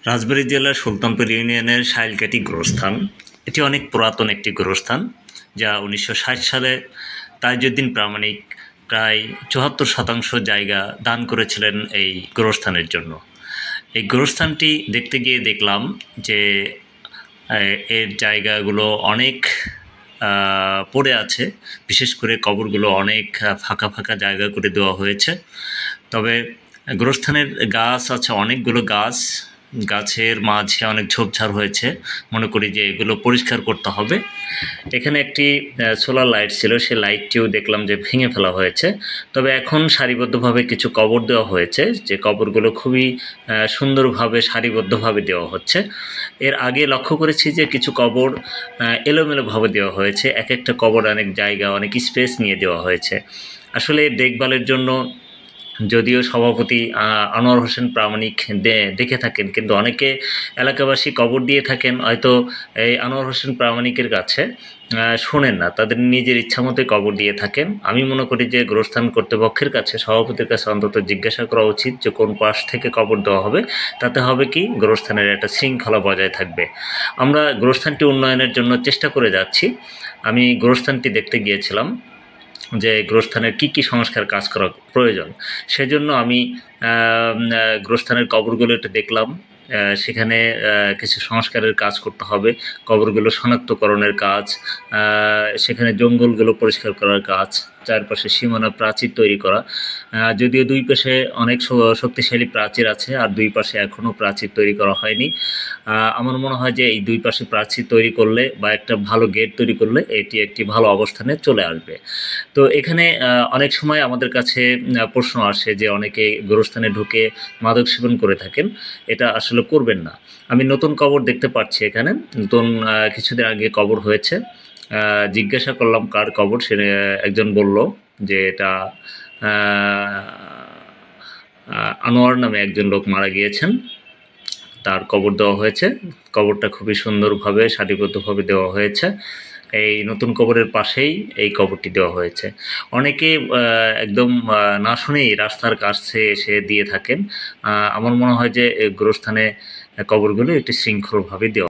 রাজবাড়ী জেলার সুলতানপুর ইউনিয়নের শাইলকাঠি গোরস্থান এটি অনেক পুরাতন একটি গোরস্থান, যা 1960 সালে তাজউদ্দিন প্রামাণিক প্রায় 74% জায়গা দান করেছিলেন এই গোরস্থানের জন্য। এই গোরস্থানটি দেখতে গিয়ে দেখলাম যে এর জায়গাগুলো অনেক পড়ে আছে, বিশেষ করে কবরগুলো অনেক ফাঁকা ফাঁকা জায়গা করে দেওয়া হয়েছে। তবে গোরস্থানের গাছ আছে অনেকগুলো গাছের মাঝে অনেক ঝোপঝাড় হয়েছে, মনে করি যে এগুলো পরিষ্কার করতে হবে। এখানে একটি সোলার লাইট ছিল, সেই লাইটটিও দেখলাম যে ভেঙে ফেলা হয়েছে। তবে এখন সারিবদ্ধভাবে কিছু কবর দেওয়া হয়েছে, যে কবরগুলো খুবই সুন্দরভাবে সারিবদ্ধভাবে দেওয়া হচ্ছে। এর আগে লক্ষ্য করেছি যে কিছু কবর এলোমেলোভাবে দেওয়া হয়েছে, এক একটা কবর অনেক জায়গা অনেক স্পেস নিয়ে দেওয়া হয়েছে। আসলে দেখভালের জন্য যদিও সভাপতি আনোয়ার হোসেন প্রামাণিক দেখে থাকেন, কিন্তু অনেকে এলাকাবাসী কবর দিয়ে থাকেন, হয়তো এই আনোয়ার হোসেন প্রামাণিকের কাছে শোনেন না, তাদের নিজের ইচ্ছা মতোই কবর দিয়ে থাকেন। আমি মনে করি যে গোরস্থান কর্তৃপক্ষের কাছে, সভাপতির কাছে অন্তত জিজ্ঞাসা করা উচিত যে কোন পাশ থেকে কবর দেওয়া হবে। তাতে হবে কি, গোরস্থানের একটা শৃঙ্খলা বজায় থাকবে। আমরা গোরস্থানটি উন্নয়নের জন্য চেষ্টা করে যাচ্ছি। আমি গোরস্থানটি দেখতে গিয়েছিলাম যে গোরস্থানের কী সংস্কার কাজ করা প্রয়োজন, সেজন্য আমি গোরস্থানের কবরগুলো একটু দেখলাম। সেখানে কিছু সংস্কারের কাজ করতে হবে, কবরগুলো শনাক্তকরণের কাজ, সেখানে জঙ্গলগুলো পরিষ্কার করার কাজ, চারপাশে সীমানা প্রাচীর তৈরি করা। যদিও দুই পাশে অনেক শক্তিশালী প্রাচীর আছে, আর দুই পাশে এখনও প্রাচীর তৈরি করা হয়নি। আমার মনে হয় যে এই দুই পাশে প্রাচীর তৈরি করলে বা একটা ভালো গেট তৈরি করলে এটি একটি ভালো অবস্থানে চলে আসবে। তো এখানে অনেক সময় আমাদের কাছে প্রশ্ন আসে যে অনেকে গোরস্থানে ঢুকে মাদক সেবন করে থাকেন। এটা আসলে করবেন না। আমি নতুন কবর দেখতে পাচ্ছি, এখানে নতুন কিছুদিন আগে কবর হয়েছে। জিজ্ঞাসা করলাম কার কবর, সে একজন বলল যে এটা আনোয়ার নামে একজন লোক মারা গিয়েছেন, তার কবর দেওয়া হয়েছে। কবরটা খুবই সুন্দরভাবে সারিবদ্ধভাবে দেওয়া হয়েছে। এই নতুন কবরের পাশেই এই কবরটি দেওয়া হয়েছে। অনেকে একদম না শুনেই রাস্তার কাছে এসে দিয়ে থাকেন। আমার মনে হয় যে গোরস্থানে কবরগুলো একটি শৃঙ্খলভাবে দেওয়া।